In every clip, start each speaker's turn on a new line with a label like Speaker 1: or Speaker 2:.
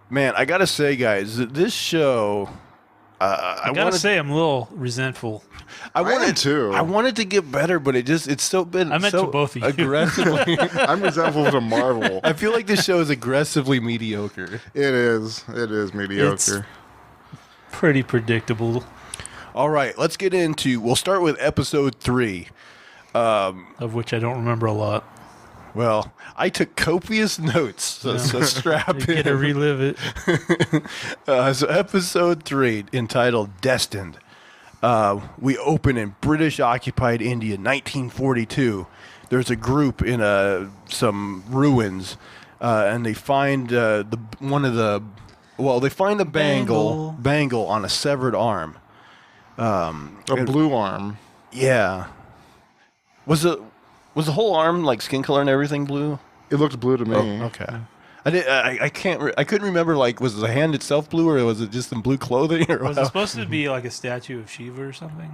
Speaker 1: Man, I gotta say, guys, this show.
Speaker 2: I gotta say, I'm a little resentful.
Speaker 1: I
Speaker 3: am too.
Speaker 1: I wanted to get better, but it's so been.
Speaker 2: I meant
Speaker 1: so
Speaker 2: to both of you.
Speaker 1: aggressively.
Speaker 3: I'm resentful to Marvel.
Speaker 1: I feel like this show is aggressively mediocre.
Speaker 3: It is. It is mediocre.
Speaker 2: It's pretty predictable.
Speaker 1: All right, let's get into. We'll start with episode 3.
Speaker 2: Of which I don't remember a lot.
Speaker 1: Well, I took copious notes, so strap
Speaker 2: You get to
Speaker 1: in.
Speaker 2: relive it.
Speaker 1: So episode 3, entitled Destined. We open in British-occupied India, 1942. There's a group in some ruins, and they find they find a bangle on a severed arm.
Speaker 3: A blue arm.
Speaker 1: Yeah. Was the whole arm like skin color and everything blue?
Speaker 3: It looked blue to me.
Speaker 1: Oh, okay. I couldn't remember, like, was the hand itself blue, or was it just in blue clothing? Or
Speaker 2: Was it supposed to be like a statue of Shiva or something?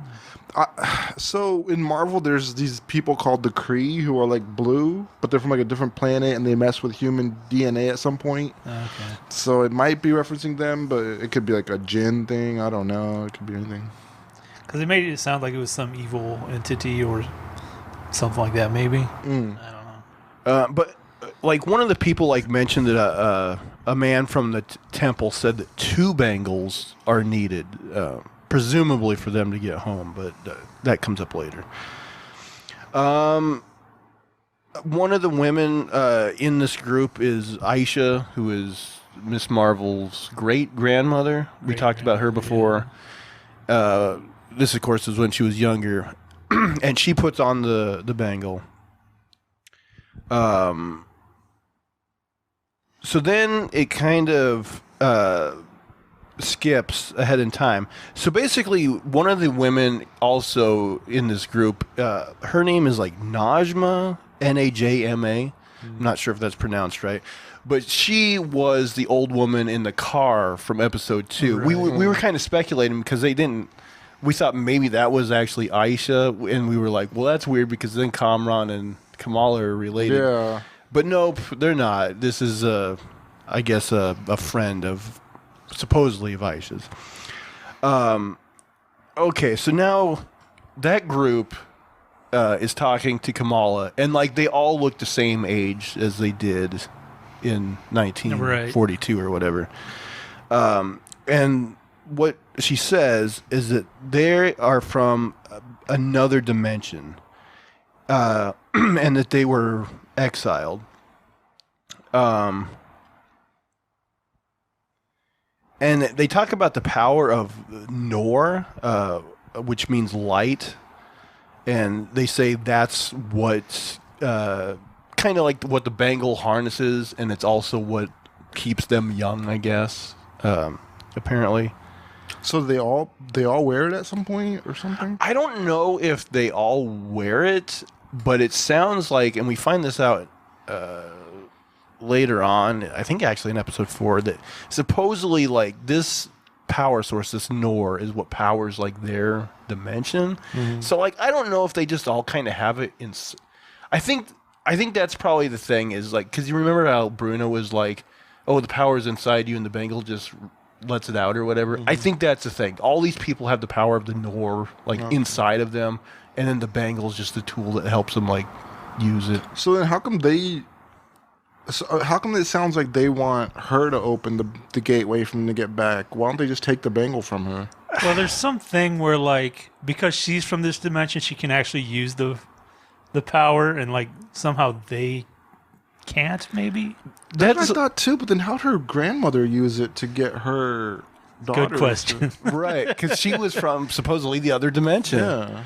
Speaker 3: So in Marvel, there's these people called the Kree who are like blue, but they're from like a different planet and they mess with human DNA at some point.
Speaker 2: Okay.
Speaker 3: So it might be referencing them, but it could be like a Jinn thing. I don't know. It could be anything.
Speaker 2: Because it made it sound like it was some evil entity or something like that, maybe. I don't know.
Speaker 1: But like one of the people like mentioned that a man from the temple said that 2 bangles are needed, presumably for them to get home, but that comes up later. One of the women in this group is Aisha, who is Miss Marvel's great-grandmother. We talked about her before. Yeah. This, of course, is when she was younger, and she puts on the bangle. So then it kind of skips ahead in time. So basically, one of the women also in this group, her name is like Najma, Najma. I'm not sure if that's pronounced right. But she was the old woman in the car from episode 2.
Speaker 2: Right.
Speaker 1: We were kind of speculating because they didn't. We thought maybe that was actually Aisha, and we were like, well, that's weird because then Kamran and Kamala are related.
Speaker 3: Yeah.
Speaker 1: But nope, they're not. This is, I guess, a friend of, supposedly, of Aisha's. Okay, so now that group is talking to Kamala, and like they all look the same age as they did in 1942 or whatever. And what she says is that they are from another dimension, and that they were exiled. And they talk about the power of Noor, which means light, and they say that's what kind of like what the bangle harnesses, and it's also what keeps them young, I guess. Apparently.
Speaker 3: So they all wear it at some point or something?
Speaker 1: I don't know if they all wear it, but it sounds like, and we find this out later on, I think actually in episode 4, that supposedly like this power source, this Noor, is what powers like their dimension. Mm-hmm. So like I don't know if they just all kind of have it in. I think that's probably the thing, is like, because you remember how Bruno was like, oh, the power's inside you and the bangle just lets it out or whatever. Mm-hmm. I think that's the thing. All these people have the power of the Noor like inside of them, and then the bangle is just the tool that helps them like use it.
Speaker 3: So then how come it sounds like they want her to open the gateway for them to get back? Why don't they just take the bangle from her?
Speaker 2: Well, there's something where like, because she's from this dimension, she can actually use the power, and like somehow they can't, maybe?
Speaker 3: That's what I thought too, but then how'd her grandmother use it to get her daughter?
Speaker 2: Good question.
Speaker 1: Right, because she was from supposedly the other dimension.
Speaker 3: Yeah.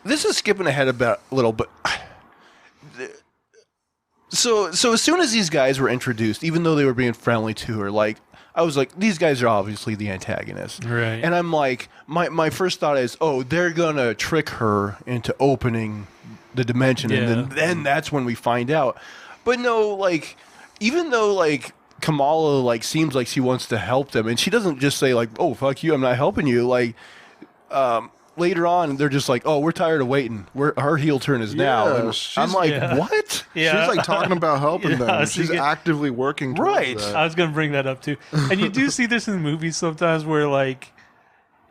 Speaker 1: This is skipping ahead about a little, but so as soon as these guys were introduced, even though they were being friendly to her, like I was like, these guys are obviously the antagonists,
Speaker 2: right?
Speaker 1: And I'm like, my first thought is, oh, they're gonna trick her into opening the dimension, and then that's when we find out. But no, like, even though like Kamala like seems like she wants to help them, and she doesn't just say like, oh fuck you, I'm not helping you, like. later on, they're just like, "Oh, we're tired of waiting. Our heel turn is now."
Speaker 3: Yeah,
Speaker 1: And
Speaker 3: she's-
Speaker 1: I'm like,
Speaker 2: Yeah.
Speaker 1: "What?"
Speaker 2: Yeah.
Speaker 3: She's like talking about helping
Speaker 2: Yeah, I
Speaker 3: them.
Speaker 2: was
Speaker 3: She's
Speaker 2: thinking-
Speaker 3: actively working towards
Speaker 1: Right.
Speaker 3: that.
Speaker 2: I was gonna bring that up too. And you do see this in movies sometimes where like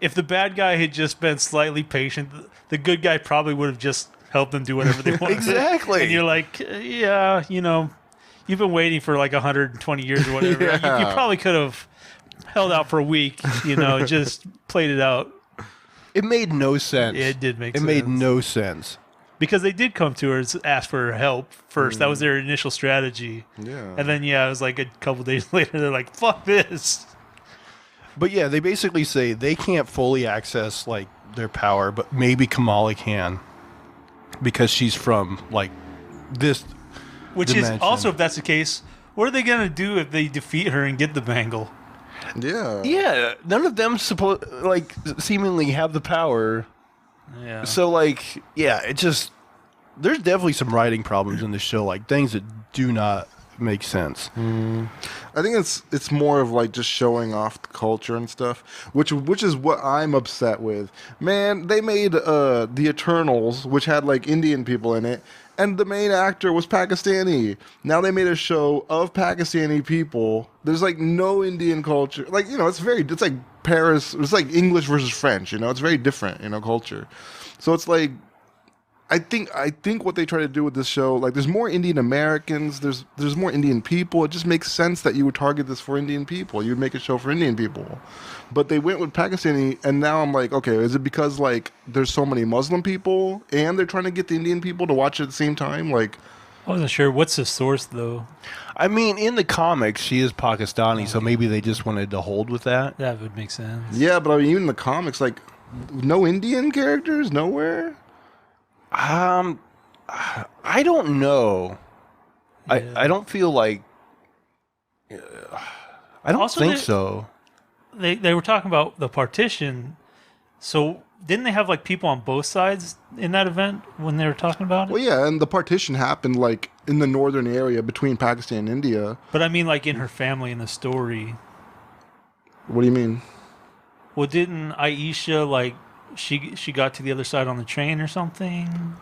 Speaker 2: if the bad guy had just been slightly patient, the good guy probably would have just helped them do whatever they wanted.
Speaker 1: Exactly.
Speaker 2: And you're like, yeah, you've been waiting for like 120 years or whatever.
Speaker 3: Yeah.
Speaker 2: You probably could have held out for a week, just played it out.
Speaker 1: It made no sense.
Speaker 2: It did make
Speaker 1: It
Speaker 2: sense.
Speaker 1: made no sense.
Speaker 2: Because they did come to her and ask for her help first. That was their initial strategy.
Speaker 3: Yeah.
Speaker 2: And then, it was like a couple days later, they're like, fuck this.
Speaker 1: But yeah, they basically say they can't fully access like their power, but maybe Kamala can because she's from like this.
Speaker 2: Which
Speaker 1: dimension.
Speaker 2: is also, if that's the case, what are they going to do if they defeat her and get the bangle?
Speaker 3: Yeah.
Speaker 1: Yeah, none of them seemingly have the power.
Speaker 2: Yeah.
Speaker 1: So like, yeah, it just there's definitely some writing problems in the show, like things that do not make sense.
Speaker 3: I think it's more of like just showing off the culture and stuff, which is what I'm upset with. Man, they made the Eternals, which had like Indian people in it, and the main actor was Pakistani. Now they made a show of Pakistani people. There's like no Indian culture. Like, it's like Paris, it's like English versus French, it's very different, culture. So it's like I think what they try to do with this show, like there's more Indian Americans, there's more Indian people. It just makes sense that you would target this for Indian people. You would make a show for Indian people. But they went with Pakistani, and now I'm like, okay, is it because like there's so many Muslim people and they're trying to get the Indian people to watch it at the same time? Like,
Speaker 2: I wasn't sure. What's the source, though?
Speaker 1: I mean, in the comics, she is Pakistani, so maybe they just wanted to hold with that.
Speaker 2: That would make sense.
Speaker 3: yeah, but I mean, even in the comics, like no Indian characters, nowhere.
Speaker 1: I don't know.
Speaker 2: Yeah.
Speaker 1: I don't feel like. I don't
Speaker 2: Also,
Speaker 1: think
Speaker 2: they-
Speaker 1: so.
Speaker 2: They were talking about the partition. So didn't they have like people on both sides in that event when they were talking about it?
Speaker 3: Well, yeah, and the partition happened like in the northern area between Pakistan and India.
Speaker 2: But I mean, like in her family in the story.
Speaker 3: What do you mean?
Speaker 2: Well, didn't Aisha like she got to the other side on the train or something?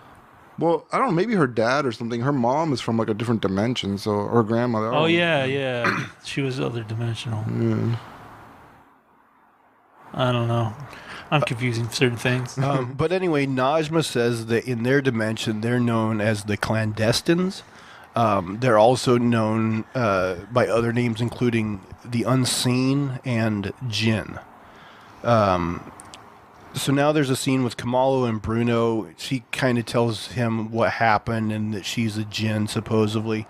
Speaker 3: Well, I don't know, maybe her dad or something. Her mom is from like a different dimension, so or her grandmother. I
Speaker 2: Oh
Speaker 3: don't-
Speaker 2: yeah. She was other dimensional.
Speaker 3: Yeah.
Speaker 2: I don't know. I'm confusing certain things.
Speaker 1: But anyway, Najma says that in their dimension, they're known as the clandestines. They're also known by other names, including the unseen and Jinn. So now there's a scene with Kamala and Bruno. She kind of tells him what happened and that she's a Jinn, supposedly.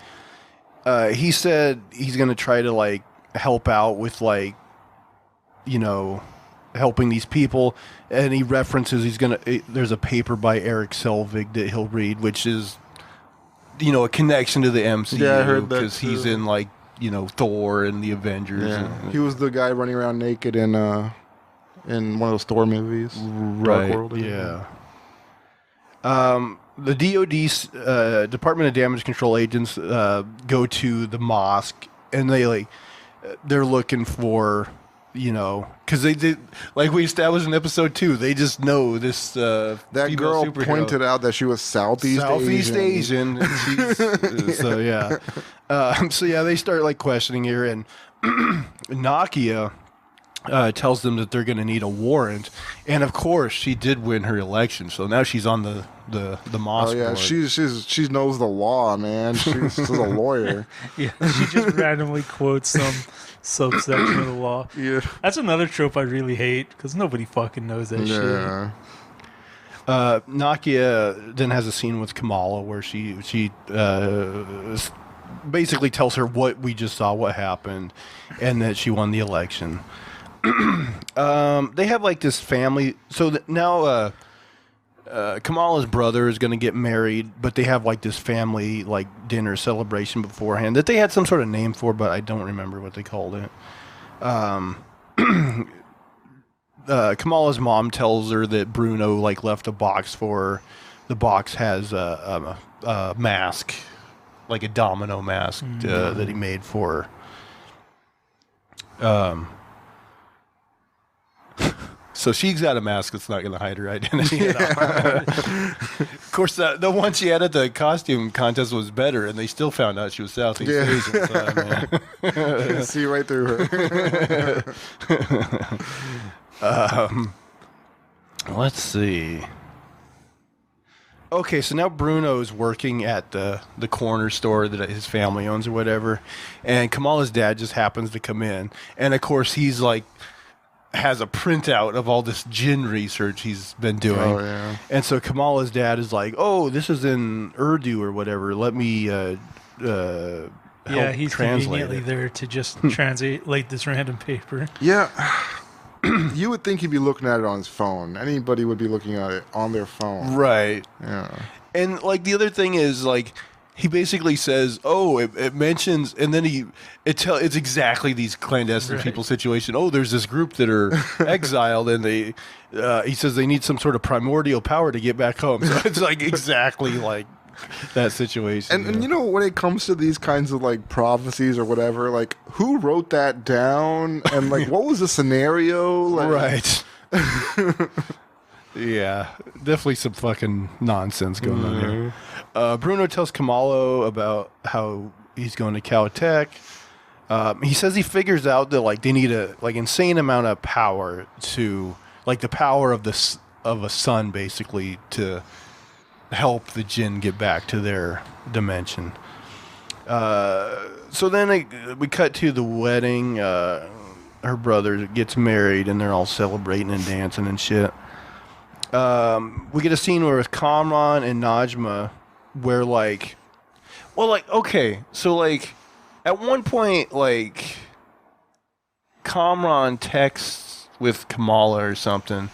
Speaker 1: He said he's going to try to, like, help out with, like, helping these people. And he references there's a paper by Eric Selvig that he'll read, which is, a connection to the MCU.
Speaker 3: Yeah, I heard that
Speaker 1: because he's
Speaker 3: too.
Speaker 1: in, like, Thor and the Avengers.
Speaker 3: Yeah.
Speaker 1: and-
Speaker 3: He was the guy running around naked in one of those Thor movies. Dark World, I think.
Speaker 1: Yeah. The DoD's Department of Damage Control agents go to the mosque and they're looking for, because they did, like we established in episode 2, they just know this.
Speaker 3: That
Speaker 1: female
Speaker 3: girl
Speaker 1: superhero.
Speaker 3: pointed out that she was Southeast
Speaker 1: Asian. and she's, so yeah. So yeah, they start like questioning her, and Nakia tells them that they're going to need a warrant, and of course she did win her election, so now she's on the
Speaker 3: Oh
Speaker 1: mosque
Speaker 3: yeah,
Speaker 1: board.
Speaker 3: she knows the law, man. She's a lawyer.
Speaker 2: Yeah, she just randomly quotes some subsection of the law.
Speaker 3: Yeah.
Speaker 2: That's another trope I really hate because nobody fucking knows that shit.
Speaker 3: Yeah.
Speaker 1: Nakia then has a scene with Kamala where she basically tells her what we just saw, what happened, and that she won the election. They have like this family. So now Kamala's brother is going to get married, but they have like this family like dinner celebration beforehand that they had some sort of name for, but I don't remember what they called it. Kamala's mom tells her that Bruno like left a box for her. The box has a mask, like a domino mask that he made for her. So she's got a mask that's not going to hide her identity at all. Of course, the one she had at the costume contest was better, and they still found out she was Southeast Asian. So, I mean,
Speaker 3: see right through her.
Speaker 1: Let's see. Okay, so now Bruno's working at the corner store that his family owns or whatever, and Kamala's dad just happens to come in, and of course he's like has a printout of all this gin research he's been doing.
Speaker 3: Oh, yeah.
Speaker 1: And so Kamala's dad is like, "Oh, this is in Urdu or whatever. Let me help
Speaker 2: he's
Speaker 1: translate
Speaker 2: conveniently
Speaker 1: it."
Speaker 2: there to just translate this random paper.
Speaker 3: Yeah. You would think he'd be looking at it on his phone. Anybody would be looking at it on their phone.
Speaker 1: Right.
Speaker 3: Yeah.
Speaker 1: And like the other thing is like he basically says, "Oh, it mentions," and then it's exactly these clandestine people situation. Oh, there's this group that are exiled, and he says they need some sort of primordial power to get back home. So it's like exactly like that situation.
Speaker 3: And you know, when it comes to these kinds of like prophecies or whatever, like who wrote that down and like what was the scenario? Like,
Speaker 1: right. Yeah, definitely some fucking nonsense going on here. Bruno tells Kamalo about how he's going to Caltech. He says he figures out that like they need a like insane amount of power to like the power of a sun basically to help the Jinn get back to their dimension. So then we cut to the wedding. Her brother gets married and they're all celebrating and dancing and shit. We get a scene where with Kamran and Najma where like okay, so like at one point like Kamran texts with Kamala or something,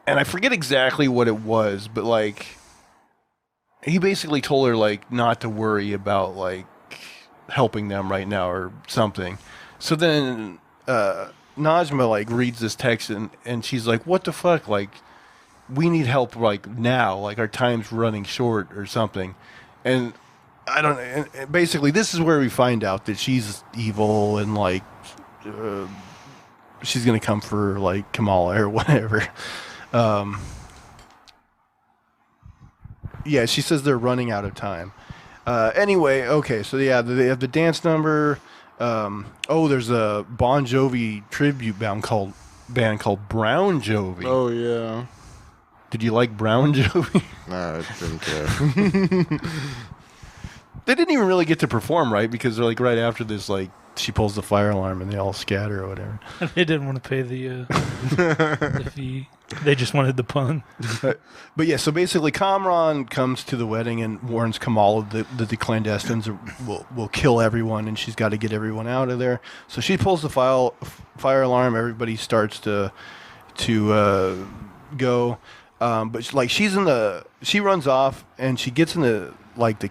Speaker 1: and I forget exactly what it was, but like he basically told her like not to worry about like helping them right now or something. So then Najma like reads this text and she's like, "What the fuck? Like, we need help like now. Like our time's running short or something." And I don't. And basically, this is where we find out that she's evil and like she's gonna come for like Kamala or whatever. Yeah, she says they're running out of time. Anyway, okay, so yeah, they have the dance number. There's a Bon Jovi tribute band called Brown Jovi.
Speaker 3: Oh yeah.
Speaker 1: Did you like Brown Jovi?
Speaker 3: Nah, I didn't care.
Speaker 1: They didn't even really get to perform, right? Because they're like right after this, like she pulls the fire alarm and they all scatter or whatever.
Speaker 2: They didn't want to pay the fee. They just wanted the pun.
Speaker 1: But yeah, so basically Kamran comes to the wedding and warns Kamala that the clandestines will kill everyone and she's got to get everyone out of there. So she pulls the fire alarm. Everybody starts to go. But she runs off and she gets in the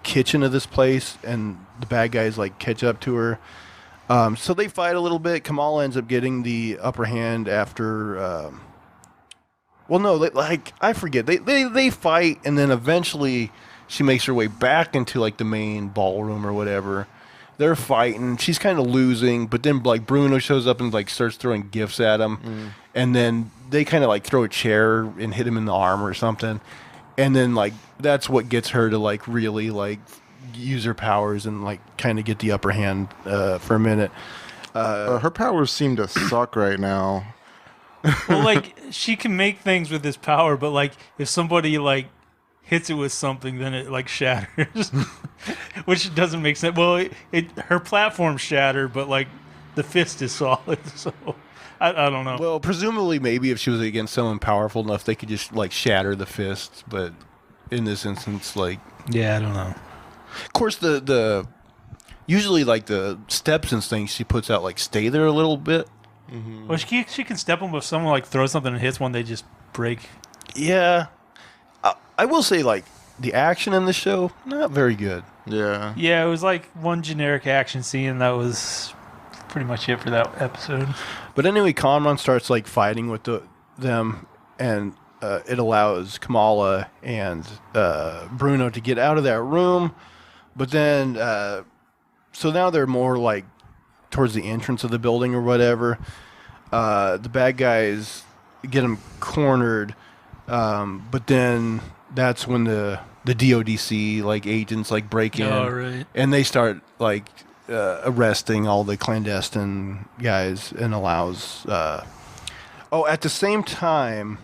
Speaker 1: kitchen of this place and the bad guys like catch up to her. So they fight a little bit. Kamala ends up getting the upper hand after. I forget. They fight, and then eventually she makes her way back into like the main ballroom or whatever. They're fighting. She's kind of losing, but then like Bruno shows up and like starts throwing gifts at him, and then they kind of like throw a chair and hit him in the arm or something, and then like that's what gets her to like really like use her powers and like kind of get the upper hand for a minute.
Speaker 3: Her powers seem to suck right now.
Speaker 2: Well, like she can make things with this power, but like if somebody like hits it with something, then it like shatters, which doesn't make sense. Well, her platform shattered, but like the fist is solid, so I don't know.
Speaker 1: Well, presumably, maybe if she was against someone powerful enough, they could just like shatter the fist. But in this instance, like
Speaker 2: yeah, I don't know.
Speaker 1: Of course, the usually like the steps and things she puts out like stay there a little bit.
Speaker 2: Mm-hmm. Well, she can step them if someone like throws something and hits one, they just break.
Speaker 1: Yeah, I will say like the action in the show not very good.
Speaker 3: Yeah.
Speaker 2: Yeah, it was like one generic action scene, and that was pretty much it for that episode.
Speaker 1: But anyway, Kamran starts like fighting with them, and it allows Kamala and Bruno to get out of that room. But then, so now they're more like towards the entrance of the building or whatever. the bad guys get him cornered, but then that's when the DODC like agents like break in,
Speaker 2: Oh, right.
Speaker 1: and they start like arresting all the clandestine guys and allows. At the same time,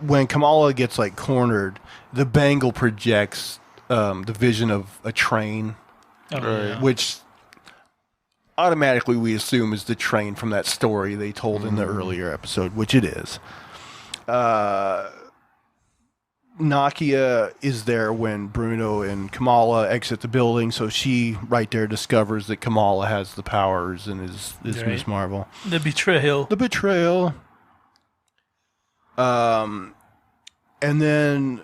Speaker 1: when Kamala gets like cornered, the bangle projects the vision of a train, which automatically we assume is the train from that story they told in the earlier episode, which it is. Nakia is there when Bruno and Kamala exit the building, so she right there discovers that Kamala has the powers and is Miss Marvel.
Speaker 2: The betrayal.
Speaker 1: The betrayal. And then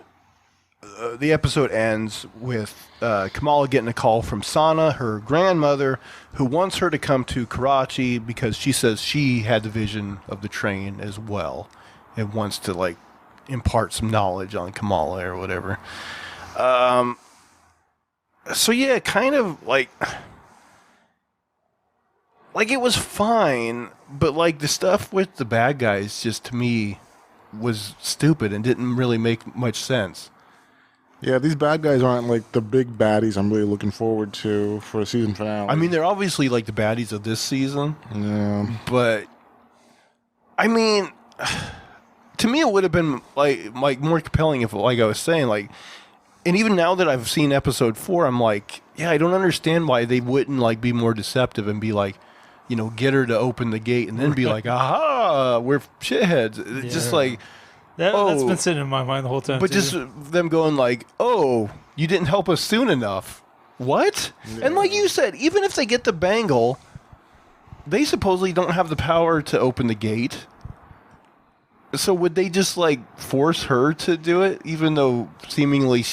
Speaker 1: the episode ends with Kamala getting a call from Sana, her grandmother, who wants her to come to Karachi because she says she had the vision of the train as well and wants to like impart some knowledge on Kamala or whatever. So yeah, kind of like it was fine, but like the stuff with the bad guys just to me was stupid and didn't really make much sense.
Speaker 3: Yeah, these bad guys aren't like the big baddies I'm really looking forward to for a season finale.
Speaker 1: I mean, they're obviously like the baddies of this season.
Speaker 3: Yeah.
Speaker 1: But I mean, to me, it would have been like more compelling if, like I was saying, like, and even now that I've seen episode 4, I'm like, yeah, I don't understand why they wouldn't like be more deceptive and be like, you know, get her to open the gate and then be like, aha, we're shitheads. It's just like,
Speaker 2: that's been sitting in my mind the whole time.
Speaker 1: but
Speaker 2: too.
Speaker 1: just them going like, oh, you didn't help us soon enough. What? Yeah. And like you said, even if they get the bangle, they supposedly don't have the power to open the gate. So would they just like force her to do it, even though seemingly,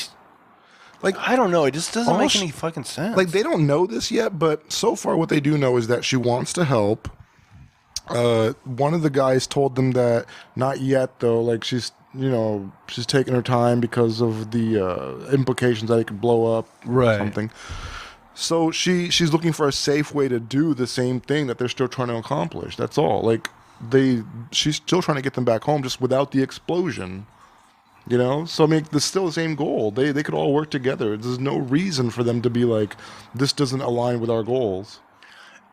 Speaker 1: like, I don't know, it just doesn't make any fucking sense.
Speaker 3: Like, they don't know this yet, but so far what they do know is that she wants to help. One of the guys told them that not yet, though. Like, she's taking her time because of the implications that it could blow up or something. So she's looking for a safe way to do the same thing that they're still trying to accomplish. That's all. Like, she's still trying to get them back home just without the explosion. You know? So, I mean, it's still the same goal. They could all work together. There's no reason for them to be like, this doesn't align with our goals.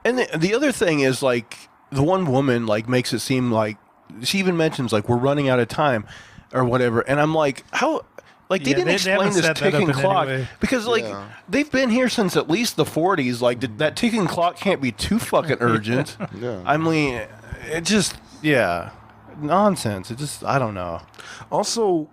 Speaker 1: And the other thing is, like, the one woman, like, makes it seem like, she even mentions, like, we're running out of time or whatever. And I'm like, how... Like, they didn't explain this ticking clock. Because, like, they've been here since at least the 40s. Like, that ticking clock can't be too fucking urgent.
Speaker 3: Yeah.
Speaker 1: I mean, it just, nonsense. It just, I don't know.
Speaker 3: Also,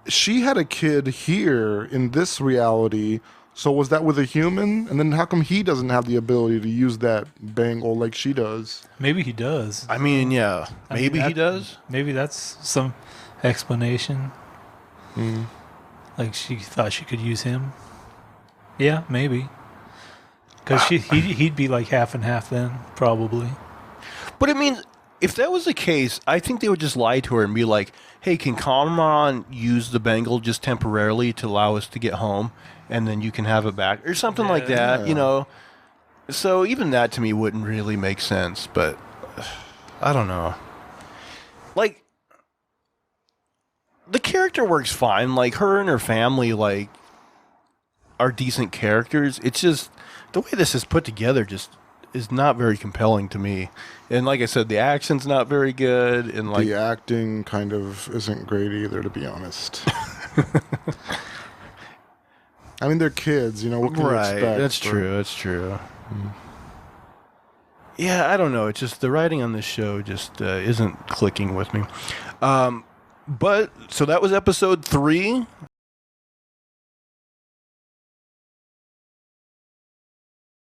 Speaker 3: she had a kid here in this reality. So was that with a human? And then how come he doesn't have the ability to use that bangle like she does?
Speaker 2: Maybe he does.
Speaker 1: I mean, yeah. Maybe he does.
Speaker 2: Maybe that's some explanation. Like she thought she could use him. Yeah, maybe. Because he'd be like half and half then, probably.
Speaker 1: But I mean, if that was the case, I think they would just lie to her and be like, hey, can Kamran use the bangle just temporarily to allow us to get home? And then you can have it back. Or something like that, you know? So even that to me wouldn't really make sense. But I don't know. Like, the character works fine. Like, her and her family, like, are decent characters. It's just, the way this is put together just is not very compelling to me. And like I said, the action's not very good. And like,
Speaker 3: the acting kind of isn't great either, to be honest. I mean, they're kids, you know, what can you expect?
Speaker 1: That's true, that's true. Yeah, I don't know. It's just, the writing on this show just isn't clicking with me. But, so that was episode 3.